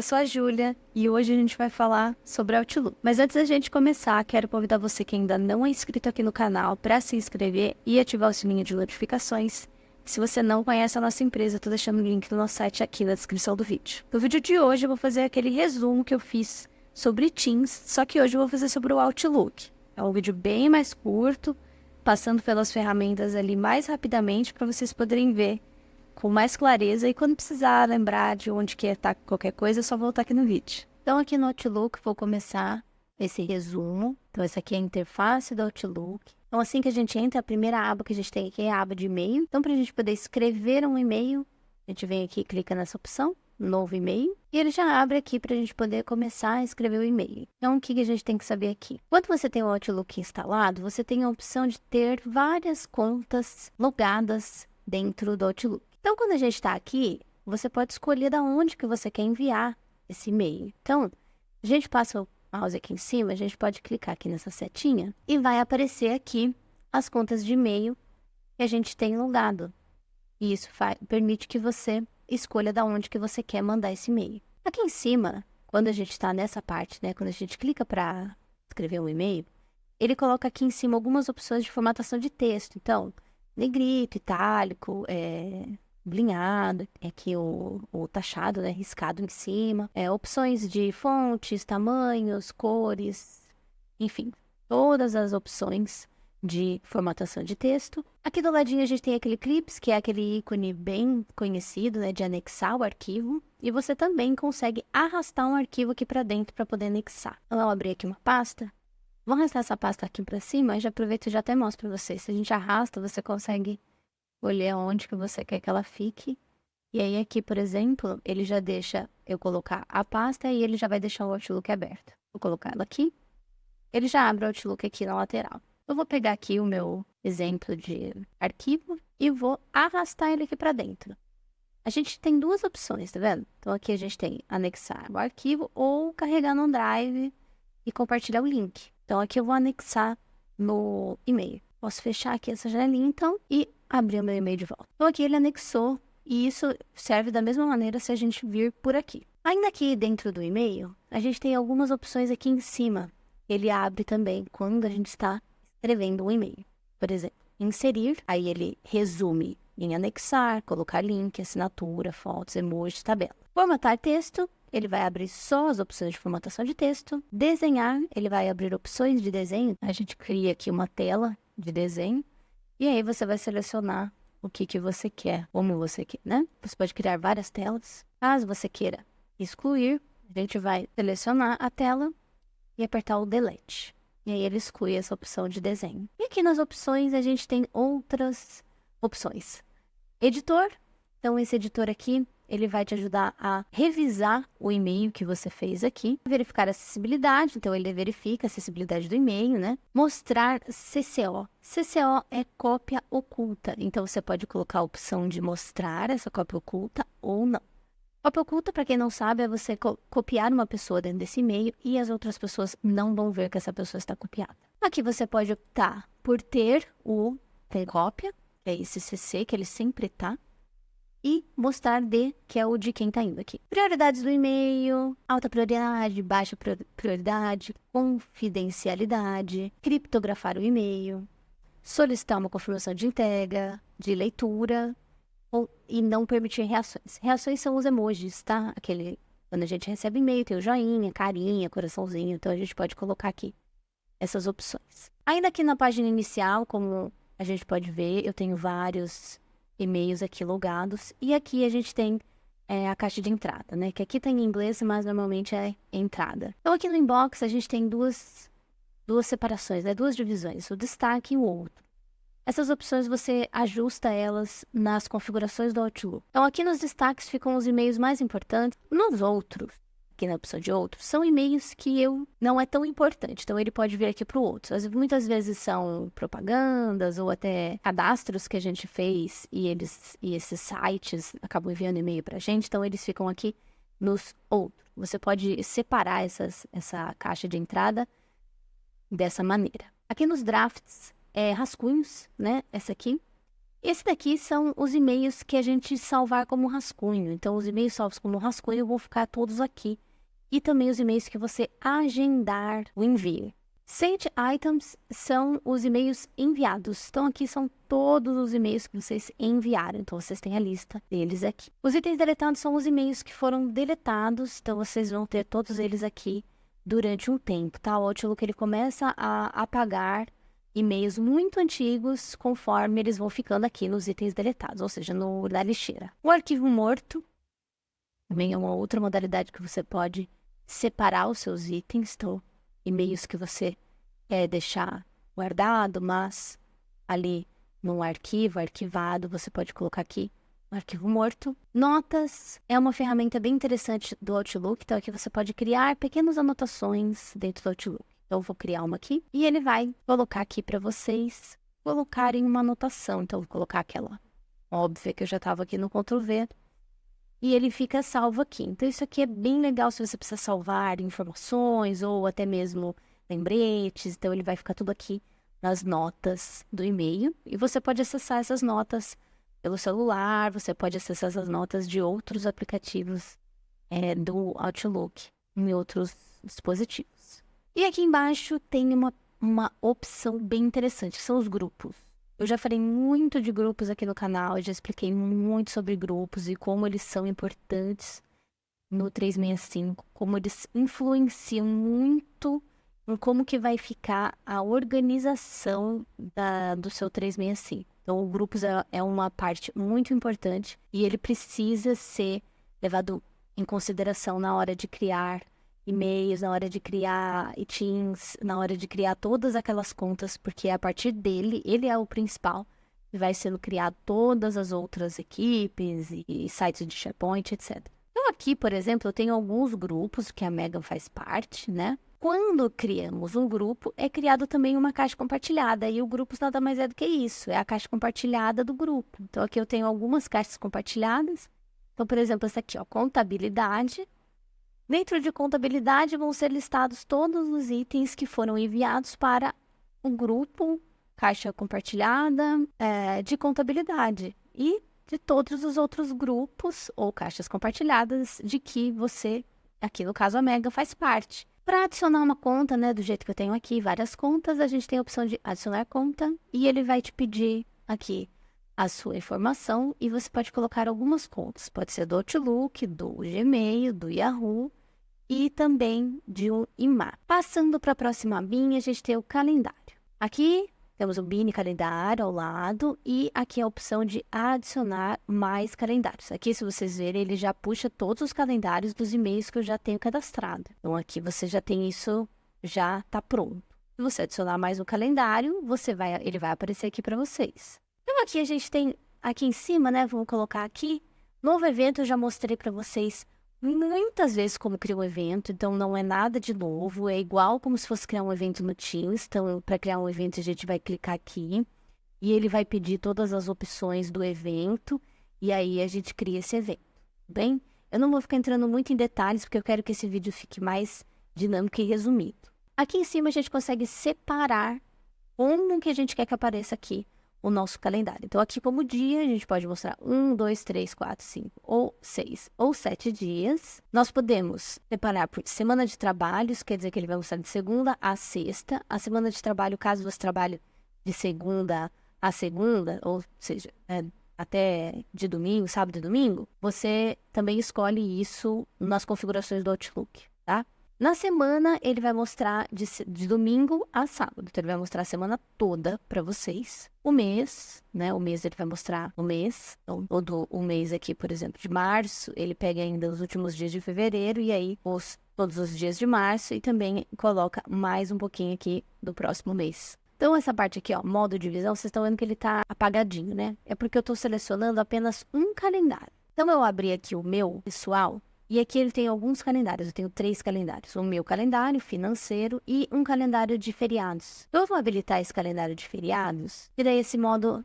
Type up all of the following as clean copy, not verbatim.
eu sou a Júlia e hoje a gente vai falar sobre Outlook. Mas antes da gente começar, quero convidar você que ainda não é inscrito aqui no canal para se inscrever e ativar o sininho de notificações. Se você não conhece a nossa empresa, eu tô deixando o link do nosso site aqui na descrição do vídeo. No vídeo de hoje eu vou fazer aquele resumo que eu fiz sobre Teams, só que hoje eu vou fazer sobre o Outlook. É um vídeo bem mais curto, passando pelas ferramentas ali mais rapidamente para vocês poderem ver com mais clareza, e quando precisar lembrar de onde que está qualquer coisa, é só voltar aqui no vídeo. Então aqui no Outlook vou começar esse resumo. Então essa aqui é a interface do Outlook. Então assim que a gente entra, a primeira aba que a gente tem aqui é a aba de e-mail. Então para a gente poder escrever um e-mail, a gente vem aqui e clica nessa opção, novo e-mail, e ele já abre aqui para a gente poder começar a escrever o e-mail. Então o que a gente tem que saber aqui? Quando você tem o Outlook instalado, você tem a opção de ter várias contas logadas dentro do Outlook. Então, quando a gente está aqui, você pode escolher da onde que você quer enviar esse e-mail. Então, a gente passa o mouse aqui em cima, a gente pode clicar aqui nessa setinha e vai aparecer aqui as contas de e-mail que a gente tem logado. E isso permite que você escolha da onde que você quer mandar esse e-mail. Aqui em cima, quando a gente está nessa parte, né, quando a gente clica para escrever um e-mail, ele coloca aqui em cima algumas opções de formatação de texto. Então, negrito, itálico, sublinhado, aqui o taxado, né, riscado em cima, opções de fontes, tamanhos, cores, enfim, todas as opções de formatação de texto. Aqui do ladinho a gente tem aquele clips, que é aquele ícone bem conhecido, né, de anexar o arquivo, e você também consegue arrastar um arquivo aqui para dentro para poder anexar. Então, eu abri aqui uma pasta, vou arrastar essa pasta aqui para cima, e já aproveito e já até mostro para vocês. Se a gente arrasta, você consegue escolher onde que você quer que ela fique. E aí aqui, por exemplo, ele já deixa eu colocar a pasta e ele já vai deixar o Outlook aberto. Vou colocar ela aqui. Ele já abre o Outlook aqui na lateral. Eu vou pegar aqui o meu exemplo de arquivo e vou arrastar ele aqui para dentro. A gente tem duas opções, tá vendo? Então aqui a gente tem anexar o arquivo ou carregar no Drive e compartilhar o link. Então aqui eu vou anexar no e-mail. Posso fechar aqui essa janelinha, então, e abrir o meu e-mail de volta. Então, aqui ele anexou, e isso serve da mesma maneira se a gente vir por aqui. Ainda aqui dentro do e-mail, a gente tem algumas opções aqui em cima. Ele abre também quando a gente está escrevendo um e-mail. Por exemplo, inserir, aí ele resume em anexar, colocar link, assinatura, fotos, emojis, tabela. Formatar texto, ele vai abrir só as opções de formatação de texto. Desenhar, ele vai abrir opções de desenho. A gente cria aqui uma tela de desenho, e aí você vai selecionar o que você quer, como você quer, né? Você pode criar várias telas. Caso você queira excluir, a gente vai selecionar a tela e apertar o delete. E aí ele exclui essa opção de desenho. E aqui nas opções a gente tem outras opções. Editor, então esse editor aqui, ele vai te ajudar a revisar o e-mail que você fez aqui. Verificar a acessibilidade, então ele verifica a acessibilidade do e-mail, né? Mostrar CCO. CCO é cópia oculta, então você pode colocar a opção de mostrar essa cópia oculta ou não. Cópia oculta, para quem não sabe, é você copiar uma pessoa dentro desse e-mail e as outras pessoas não vão ver que essa pessoa está copiada. Aqui você pode optar por ter o cópia, que é esse CC que ele sempre tá, e mostrar D, que é o de quem está indo aqui. Prioridades do e-mail, alta prioridade, baixa prioridade, confidencialidade, criptografar o e-mail, solicitar uma confirmação de entrega, de leitura, e não permitir reações. Reações são os emojis, tá? Quando a gente recebe e-mail, tem o joinha, carinha, coraçãozinho, então a gente pode colocar aqui essas opções. Ainda aqui na página inicial, como a gente pode ver, eu tenho vários e-mails aqui logados, e aqui a gente tem a caixa de entrada, né? Que aqui tá em inglês, mas normalmente é entrada. Então aqui no inbox a gente tem duas separações, né? Duas divisões, o destaque e o outro. Essas opções você ajusta elas nas configurações do Outlook. Então aqui nos destaques ficam os e-mails mais importantes. Nos outros, aqui na opção de outros, são e-mails que não é tão importante. Então ele pode vir aqui para o outro. Muitas vezes são propagandas ou até cadastros que a gente fez e esses sites acabam enviando e-mail para a gente. Então eles ficam aqui nos outros. Você pode separar essa caixa de entrada dessa maneira. Aqui nos drafts, rascunhos, né? Essa aqui. Esse daqui são os e-mails que a gente salvar como rascunho. Então, os e-mails salvos como rascunho vão ficar todos aqui. E também os e-mails que você agendar o envio. Sent items são os e-mails enviados. Então, aqui são todos os e-mails que vocês enviaram. Então, vocês têm a lista deles aqui. Os itens deletados são os e-mails que foram deletados. Então, vocês vão ter todos eles aqui durante um tempo, tá? O Outlook, ele começa a apagar e-mails muito antigos conforme eles vão ficando aqui nos itens deletados, ou seja, na lixeira. O arquivo morto também é uma outra modalidade que você pode separar os seus itens, então, e-mails que você quer deixar guardado, mas ali num arquivo, arquivado, você pode colocar aqui um arquivo morto. Notas é uma ferramenta bem interessante do Outlook, então aqui você pode criar pequenas anotações dentro do Outlook. Então, eu vou criar uma aqui e ele vai colocar aqui para vocês colocarem uma anotação. Então, eu vou colocar aquela óbvia que eu já estava aqui no Ctrl+V e ele fica salvo aqui. Então, isso aqui é bem legal se você precisa salvar informações ou até mesmo lembretes. Então, ele vai ficar tudo aqui nas notas do e-mail e você pode acessar essas notas pelo celular, você pode acessar essas notas de outros aplicativos do Outlook em outros dispositivos. E aqui embaixo tem uma opção bem interessante, que são os grupos. Eu já falei muito de grupos aqui no canal, eu já expliquei muito sobre grupos e como eles são importantes no 365, como eles influenciam muito em como que vai ficar a organização do seu 365. Então, o grupos é uma parte muito importante e ele precisa ser levado em consideração na hora de criar e-mails, na hora de criar e-teams, na hora de criar todas aquelas contas, porque a partir dele, ele é o principal, e vai sendo criado todas as outras equipes e sites de SharePoint, etc. Então aqui, por exemplo, eu tenho alguns grupos que a Megan faz parte, né? Quando criamos um grupo, é criado também uma caixa compartilhada, e o grupo nada mais é do que isso, é a caixa compartilhada do grupo. Então aqui eu tenho algumas caixas compartilhadas. Então, por exemplo, essa aqui, ó, contabilidade. Dentro de contabilidade vão ser listados todos os itens que foram enviados para o grupo caixa compartilhada de contabilidade e de todos os outros grupos ou caixas compartilhadas de que você, aqui no caso a Mega, faz parte. Para adicionar uma conta, né, do jeito que eu tenho aqui, várias contas, a gente tem a opção de adicionar conta e ele vai te pedir aqui a sua informação e você pode colocar algumas contas. Pode ser do Outlook, do Gmail, do Yahoo e também de um IMAP. Passando para a próxima abinha, a gente tem o calendário. Aqui temos o mini calendário ao lado e aqui a opção de adicionar mais calendários. Aqui, se vocês verem, ele já puxa todos os calendários dos e-mails que eu já tenho cadastrado. Então, aqui você já tem isso, já está pronto. Se você adicionar mais um calendário, ele vai aparecer aqui para vocês. Então, aqui a gente tem, aqui em cima, né, vamos colocar aqui, novo evento, eu já mostrei para vocês muitas vezes como criar um evento, então não é nada de novo, é igual como se fosse criar um evento no Teams. Então, para criar um evento, a gente vai clicar aqui e ele vai pedir todas as opções do evento e aí a gente cria esse evento, bem? Eu não vou ficar entrando muito em detalhes porque eu quero que esse vídeo fique mais dinâmico e resumido. Aqui em cima a gente consegue separar como que a gente quer que apareça aqui o nosso calendário. Então, aqui como dia, a gente pode mostrar 1, 2, 3, 4, 5, ou 6, ou 7 dias. Nós podemos separar por semana de trabalho, isso quer dizer que ele vai mostrar de segunda a sexta. A semana de trabalho, caso você trabalhe de segunda a segunda, ou seja, até de domingo, sábado e domingo, você também escolhe isso nas configurações do Outlook, tá? Na semana, ele vai mostrar de domingo a sábado. Então, ele vai mostrar a semana toda para vocês. O mês, né? O mês ele vai mostrar o mês. Então, o mês aqui, por exemplo, de março, ele pega ainda os últimos dias de fevereiro e aí todos os dias de março e também coloca mais um pouquinho aqui do próximo mês. Então, essa parte aqui, ó, modo divisão, vocês estão vendo que ele tá apagadinho, né? É porque eu tô selecionando apenas um calendário. Então, eu abri aqui o meu pessoal. E aqui ele tem alguns calendários, eu tenho 3 calendários. O meu calendário financeiro e um calendário de feriados. Então, eu vou habilitar esse calendário de feriados e daí esse modo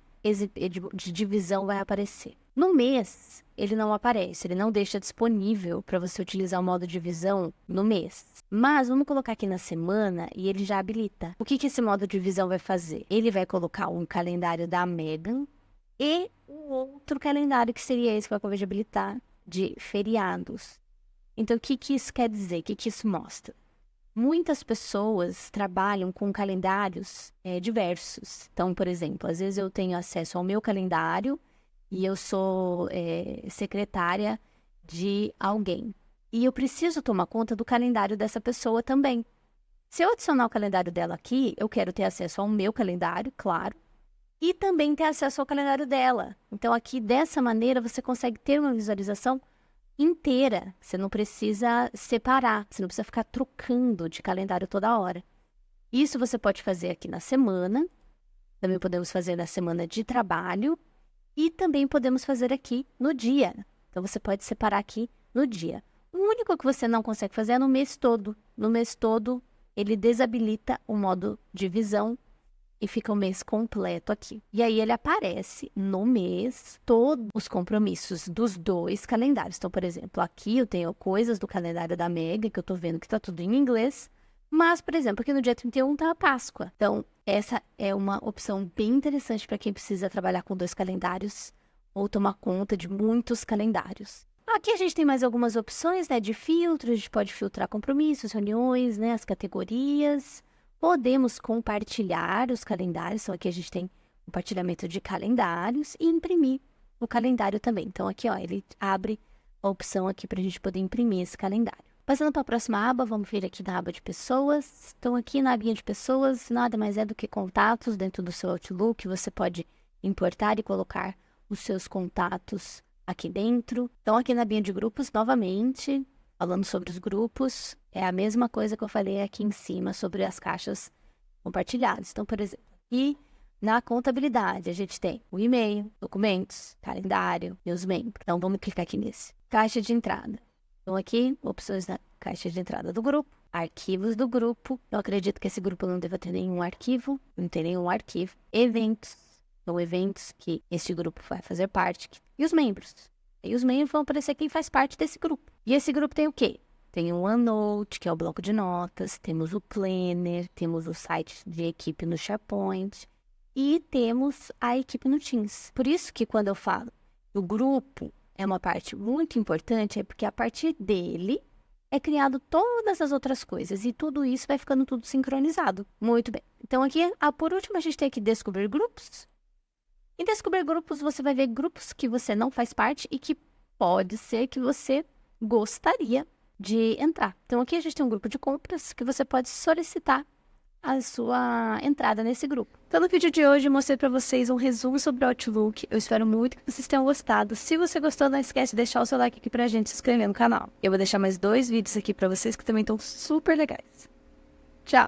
de divisão vai aparecer. No mês, ele não aparece, ele não deixa disponível para você utilizar o modo divisão no mês. Mas vamos colocar aqui na semana e ele já habilita. O que esse modo de divisão vai fazer? Ele vai colocar um calendário da Megan E o outro calendário, que seria esse que eu acabei de habilitar, de feriados. Então, o que que isso quer dizer? O que que isso mostra? Muitas pessoas trabalham com calendários diversos. Então, por exemplo, às vezes eu tenho acesso ao meu calendário e eu sou secretária de alguém. E eu preciso tomar conta do calendário dessa pessoa também. Se eu adicionar o calendário dela aqui, eu quero ter acesso ao meu calendário, claro, e também ter acesso ao calendário dela. Então, aqui, dessa maneira, você consegue ter uma visualização inteira. Você não precisa separar, você não precisa ficar trocando de calendário toda hora. Isso você pode fazer aqui na semana, também podemos fazer na semana de trabalho e também podemos fazer aqui no dia. Então, você pode separar aqui no dia. O único que você não consegue fazer é no mês todo. No mês todo, ele desabilita o modo de visão e fica o mês completo aqui. E aí ele aparece no mês todos os compromissos dos dois calendários. Então, por exemplo, aqui eu tenho coisas do calendário da Mega, que eu tô vendo que tá tudo em inglês. Mas, por exemplo, aqui no dia 31 tá a Páscoa. Então, essa é uma opção bem interessante para quem precisa trabalhar com dois calendários ou tomar conta de muitos calendários. Aqui a gente tem mais algumas opções, né, de filtro. A gente pode filtrar compromissos, reuniões, né, as categorias. Podemos compartilhar os calendários. Então, aqui a gente tem compartilhamento de calendários e imprimir o calendário também. Então, aqui, ó, ele abre a opção aqui para a gente poder imprimir esse calendário. Passando para a próxima aba, vamos vir aqui na aba de pessoas. Então, aqui na abinha de pessoas, nada mais é do que contatos dentro do seu Outlook. Você pode importar e colocar os seus contatos aqui dentro. Então, aqui na abinha de grupos, novamente, falando sobre os grupos, é a mesma coisa que eu falei aqui em cima sobre as caixas compartilhadas. Então, por exemplo, aqui na contabilidade, a gente tem o e-mail, documentos, calendário e os membros. Então, vamos clicar aqui nesse. Caixa de entrada. Então, aqui, opções da caixa de entrada do grupo, arquivos do grupo. Eu acredito que esse grupo não deva ter nenhum arquivo, não tem nenhum arquivo. Eventos, são eventos que este grupo vai fazer parte. E os membros. E os membros vão aparecer quem faz parte desse grupo. E esse grupo tem o quê? Tem o OneNote, que é o bloco de notas, temos o Planner, temos o site de equipe no SharePoint e temos a equipe no Teams. Por isso que quando eu falo o grupo é uma parte muito importante, é porque a partir dele é criado todas as outras coisas e tudo isso vai ficando tudo sincronizado. Muito bem. Então aqui, por último, a gente tem que descobrir grupos. Em descobrir grupos, você vai ver grupos que você não faz parte e que pode ser que você gostaria de entrar. Então, aqui a gente tem um grupo de compras que você pode solicitar a sua entrada nesse grupo. Então, no vídeo de hoje, eu mostrei para vocês um resumo sobre o Outlook. Eu espero muito que vocês tenham gostado. Se você gostou, não esquece de deixar o seu like aqui pra gente, se inscrever no canal. Eu vou deixar mais 2 vídeos aqui para vocês que também estão super legais. Tchau!